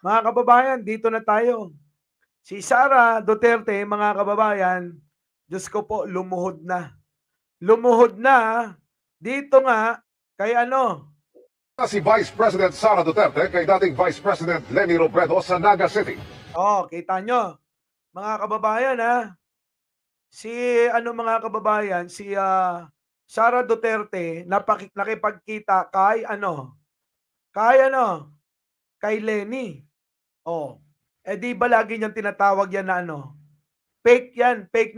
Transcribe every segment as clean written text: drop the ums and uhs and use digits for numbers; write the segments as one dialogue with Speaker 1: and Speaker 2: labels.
Speaker 1: Mga kababayan, dito na tayo. Si Sara Duterte, mga kababayan, Diyos ko po, lumuhod na. Lumuhod na dito nga kay ano.
Speaker 2: Si Vice President Sara Duterte kay dating Vice President Leni Robredo sa Naga City.
Speaker 1: Oh, kita nyo. Mga kababayan si mga kababayan, si Sara Duterte nakipagkita kay Leni. Oh. Di ba lagi niyang tinatawag yan na fake yan, fake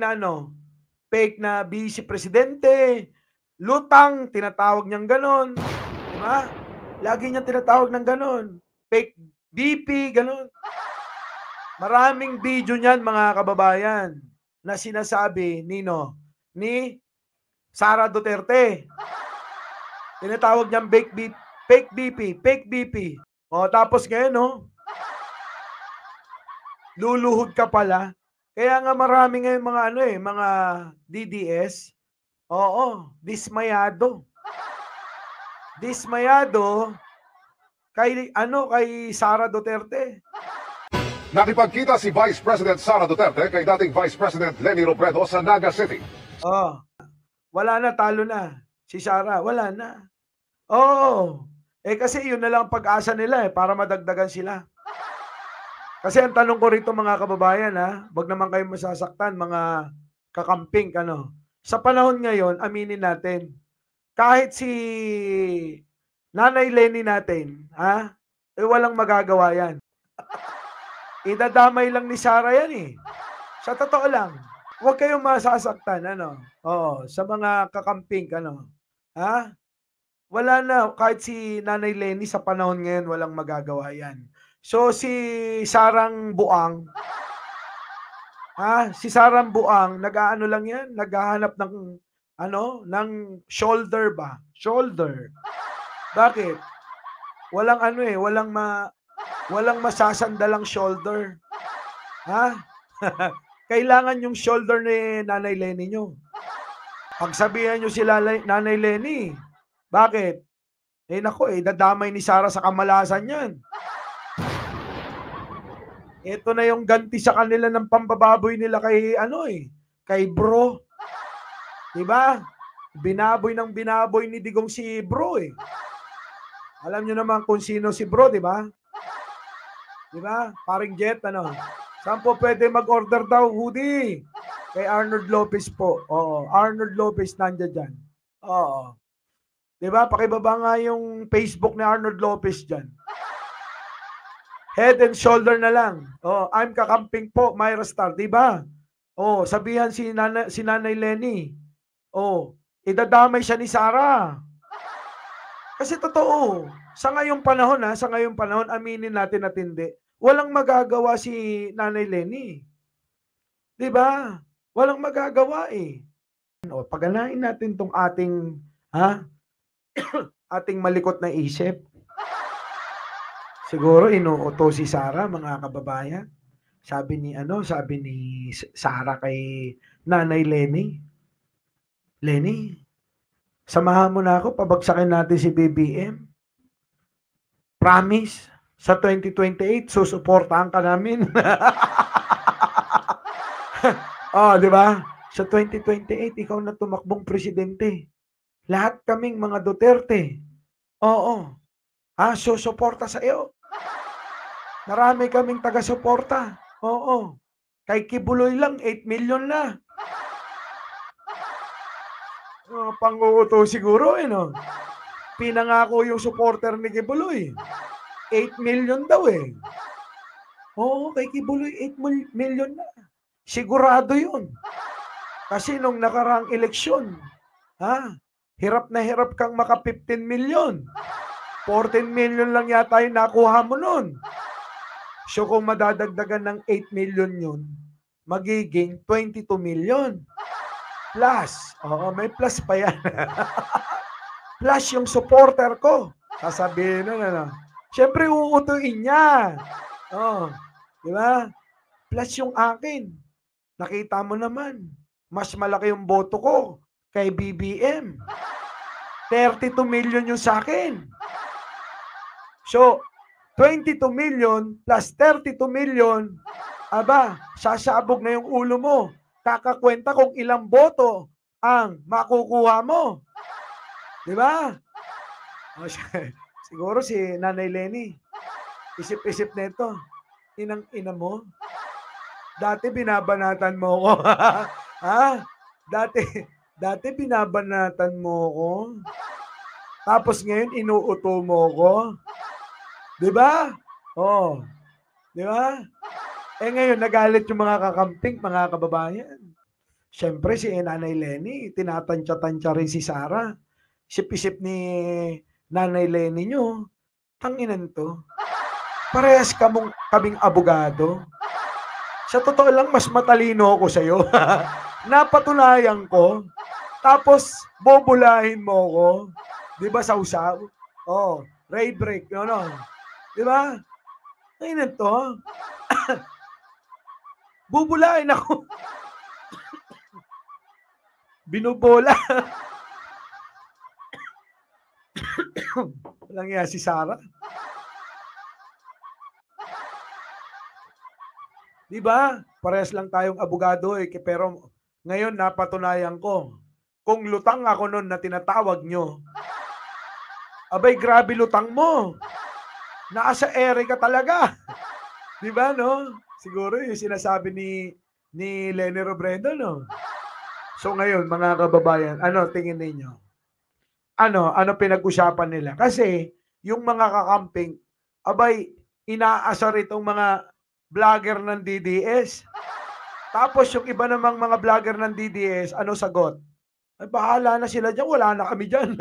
Speaker 1: na vice presidente, lutang, tinatawag niyang ganon. Di ba? Lagi niyang tinatawag ng ganon. Fake BP, ganon. Maraming video niyan, mga kababayan, na sinasabi ni Sara Duterte. Tinatawag niyang fake BP. O, tapos ngayon, luluhod ka pala. Kaya nga marami ngayon mga DDS, dismayado. Dismayado kay Sara Duterte.
Speaker 2: Nakipagkita si Vice President Sara Duterte kay dating Vice President Leni Robredo sa Naga City.
Speaker 1: Wala na, talo na. Si Sara, wala na. Kasi yun na lang ang pag-asa nila para madagdagan sila. Kasi ang tanong ko rito, mga kababayan, wag naman kayo masasaktan, mga kakamping, Sa panahon ngayon, aminin natin, kahit si Nanay Leni natin, walang magagawa yan. Idadamay lang ni Sara yan Sa totoo lang. Huwag kayong masasaktan, sa mga kakamping, Wala na, kahit si Nanay Leni sa panahon ngayon, walang magagawa yan. So, si Sarang Buang, nag-aano lang yan, naghahanap ng shoulder ba? Shoulder. Bakit? Walang masasandalang shoulder. Kailangan yung shoulder ni Nanay Leni nyo. Pagsabihan nyo sila Nanay Leni, bakit? Dadamay ni Sara sa kamalasan yan. Ito na yung ganti sa kanila ng pambababoy nila kay Bro. Diba? Binaboy ni Digong si Bro Alam nyo naman kung sino si Bro, diba? Diba? Paring Jet, Saan po pwede mag-order daw, hoodie? Kay Arnold Lopez po. Arnold Lopez nandiyan dyan. Diba? Pakibaba nga yung Facebook ni Arnold Lopez dyan. Head and shoulder na lang. I'm kakamping po, Myra Star, di ba? Sabihan si Nanay Leni. Idadamay siya ni Sara. Kasi totoo, sa ngayong panahon, aminin natin at hindi, walang magagawa si Nanay Leni. Di ba? Walang magagawa Paganahin natin tong ating ating malikot na isip. Siguro inuuto si Sara, mga kababayan. Sabi ni Sara kay Nanay Leni, Leni, samahan mo na ako, pabagsakin natin si BBM. Promise, sa 2028, susuportahan ka namin. Di ba? Sa 2028, ikaw na tumakbong presidente. Lahat kaming mga Duterte. Susuporta sa iyo. Marami kaming taga-suporta. Kay Kibuloy lang, 8 million na. Pang-uuto siguro, Pinangako yung supporter ni Kibuloy. 8 million daw kay Kibuloy, 8 million na. Sigurado yun. Kasi nung nakaraang eleksyon, hirap na hirap kang maka 15 million. 14 million lang yata yung nakuha mo nun. So kung madadagdagan ng 8 million yun, magiging 22 million. Plus, may plus pa yan. Plus yung supporter ko. Sasabihin nun, Siyempre, uutuin niya. Di ba? Plus yung akin. Nakita mo naman, mas malaki yung boto ko kay BBM. 32 million yung sa akin. So, 22 million plus 32 million, aba, sasabog na yung ulo mo. Kakakwenta kung ilang boto ang makukuha mo. Di ba? O, siguro si Nanay Lenny, isip-isip nito, inang-ina mo. Dati binabanatan mo ko. Ha? Dati binabanatan mo ko. Tapos ngayon inuuto mo ko. 'Di ba? Oh. 'Di ba? Eh ngayon nagalit yung mga kakamping, mga kababayan. Siyempre si Nanay Lenny, tinatansya-tansya rin si Sara. Isip-isip ni Nanay Lenny nyo, tanginan to. Parehas kaming abogado. Sa totoo lang, mas matalino ako sa'yo. Napatunayan ko. Tapos, bobulahin mo ko. Di ba, sausaw? Oh, ray break, yun o. Di ba? Ngayon ito. Bubulahin ako. Binubola. Walang iya si Sara. Di ba? Parehas lang tayong abogado eh. Pero ngayon napatunayan ko. Kung lutang ako noon na tinatawag nyo, abay grabe lutang mo. Nasa ere ka talaga. Di ba no? Siguro yung sinasabi ni Leni Robredo no? So ngayon mga kababayan, ano tingin ninyo? Ano pinag-usapan nila? Kasi yung mga kakamping, abay inaasar itong mga vlogger ng DDS. Tapos yung iba namang mga vlogger ng DDS, ano sagot? Ay, bahala na sila dyan, wala na kami dyan.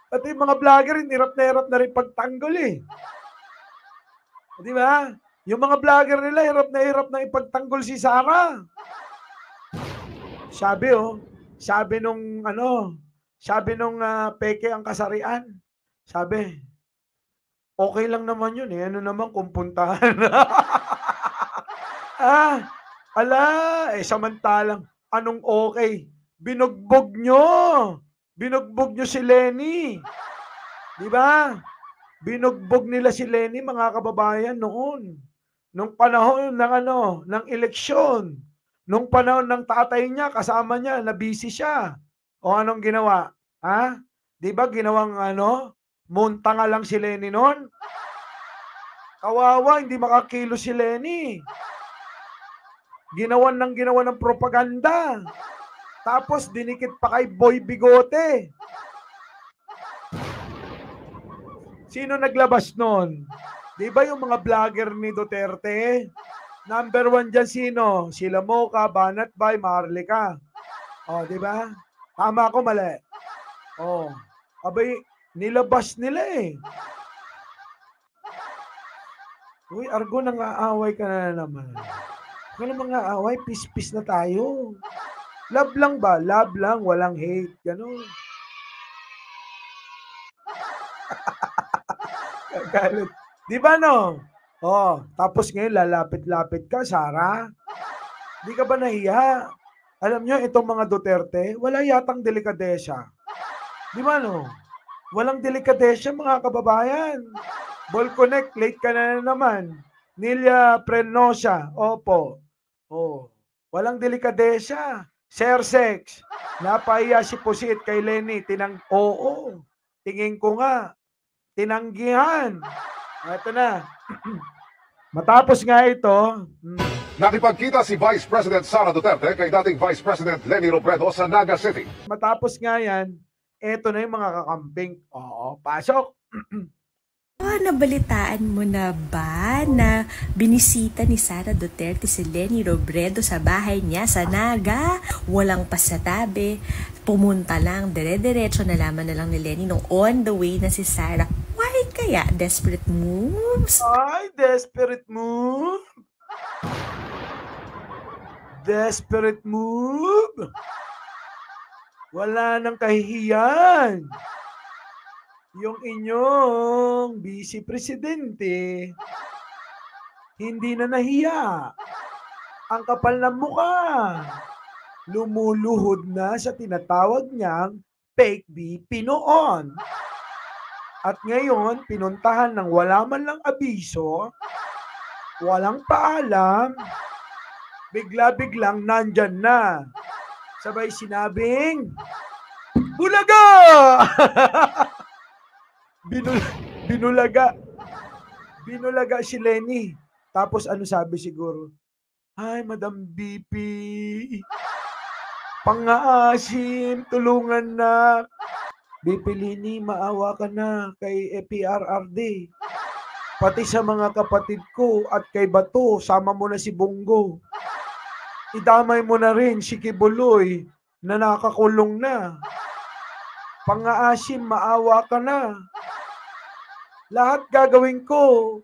Speaker 1: Pati yung mga vlogger, hirap na rin pagtanggol eh. Di ba? Yung mga vlogger nila, hirap na ipagtanggol si Sara. Sabi nung peke ang kasarian, sabi, okay lang naman yun eh. Ano naman kung puntahan? Samantalang, anong okay? Binugbog nyo si Lenny. Di ba? Binugbog nila si Lenny, mga kababayan, noon. Nung panahon ng eleksyon. Nung panahon ng tatay niya, kasama niya, na busy siya. O anong ginawa? Ha? Di ba ginawang munta nga lang si Lenny noon? Kawawa, hindi makakilo si Lenny. Ginawan ng propaganda. Tapos dinikit pa kay Boy Bigote. Sino naglabas noon? Di ba yung mga vlogger ni Duterte? Number 1 dyan sino? Sila Mocha, Banat Bay, Marlica. O, di ba? Tama ako, mali. O, abay, nilabas nila eh. Uy, Argo, nang-aaway ka na naman. Kung ano mga aaway, peace na tayo. Love lang ba? Love lang, walang hate. Ganun. Galit. Di ba no? Oh, tapos ngayon lalapit-lapit ka, Sara. Di ka ba nahiya? Alam nyo, itong mga Duterte, wala yatang delikadesya. Di ba no? Walang delikadesya, mga kababayan. Ball Connect, late ka na naman. Nilia Prenosa, opo. Oh, walang delikadesya. Sir Sex, napahiya si Pusit kay Lenny. Oo, tingin ko nga. Tinanggihan. Ito na. Matapos nga ito,
Speaker 2: Nakipagkita si Vice President Sara Duterte kay dating Vice President Leni Robredo sa Naga City.
Speaker 1: matapos nga yan, ito na yung mga kakamping. Oo, pasok.
Speaker 3: Nabalitaan mo na ba na binisita ni Sara Duterte si Leni Robredo sa bahay niya sa Naga? Walang pasatabi. Pumunta lang, dire-diretso nalaman na lang ni Leni nung on the way na si Sara. Why kaya? Desperate moves?
Speaker 1: Ay, desperate move. Desperate move. Wala nang kahihiyan. Yung inyong vice presidente, hindi na nahiya. Ang kapal ng mukha. Lumuluhod na sa tinatawag niyang fake BP noon. At ngayon, pinuntahan ng wala man lang abiso, walang paalam, bigla-biglang nandyan na. Sabay sinabing, Bulaga! Binulaga. Binulaga si Lenny. Tapos ano sabi siguro? Ay, Madam BP, pangaasim, tulungan na. BP Lenny, maawa ka na kay PRRD. Pati sa mga kapatid ko at kay Bato, sama mo na si Bongo. Idamay mo na rin si Kibuloy na nakakulong na. Pangaasim, maawa ka na. Lahat gagawin ko.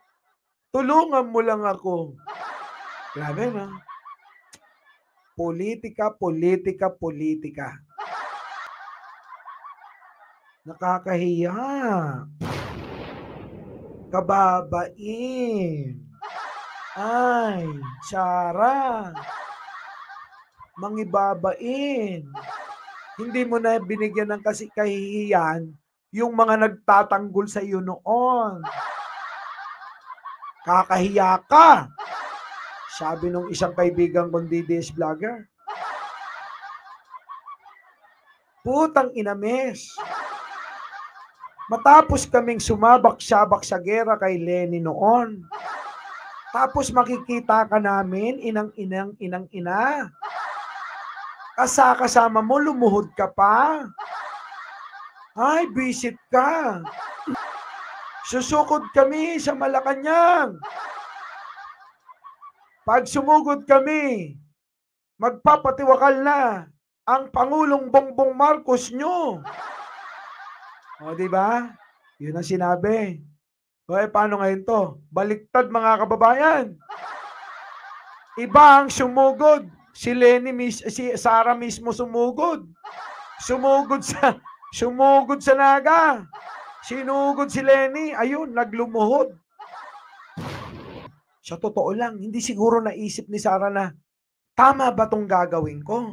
Speaker 1: Tulungan mo lang ako. Grabe na. Politika, politika, politika. Nakakahiya. Kababain. Ay, Sara. Mangibabain. Hindi mo na binigyan ng kahihiyan yung mga nagtatanggol sa iyo noon. Kakahiya ka. Sabi nung isang kaibigan kong DDS vlogger. Putang inames. Matapos kaming sumabak-sabak sa gera kay Lenny noon. Tapos makikita ka namin, inang-ina. Kasama mo, lumuhod ka pa. Ay, visit ka. Susukod kami sa Malacanang. Pag sumugod kami, magpapatiwakal na ang Pangulong Bongbong Marcos nyo. O, diba? Yun ang sinabi. O, paano ngayon to? Baliktad, mga kababayan. Iba ang sumugod. Si Sara mismo sumugod. Sumugod sa Naga. Sinugod si Lenny. Ayun, naglumuhod. Sa totoo lang, hindi siguro naisip ni Sara na, tama ba tong gagawin ko?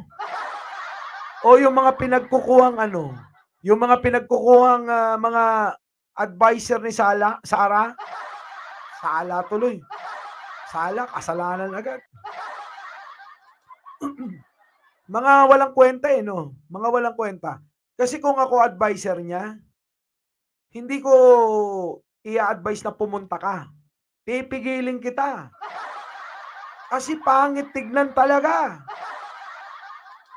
Speaker 1: O yung mga pinagkukuhang yung mga pinagkukuhang mga advisor ni Sara, Sala tuloy. Sala, kasalanan agad. Mga walang kwenta no? Mga walang kwenta. Kasi kung ako advisor niya, hindi ko i-advise na pumunta ka. Pipigilin kita. Kasi pangit tignan talaga.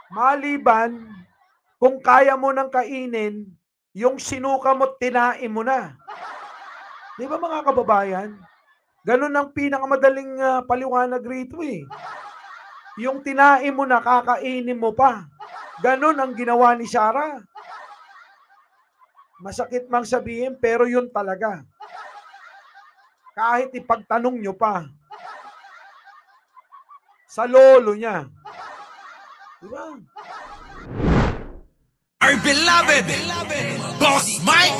Speaker 1: Maliban, kung kaya mo nang kainin, yung sinuka mo, tinain mo na. Di ba mga kababayan? Ganun ang pinakamadaling paliwanag rito eh. Yung tinain mo na, kakainin mo pa. Ganun ang ginawa ni Sara. Masakit mang sabihin, pero yun talaga. Kahit ipagtanong nyo pa. Sa lolo niya. Diba?
Speaker 4: Our beloved Boss Mike,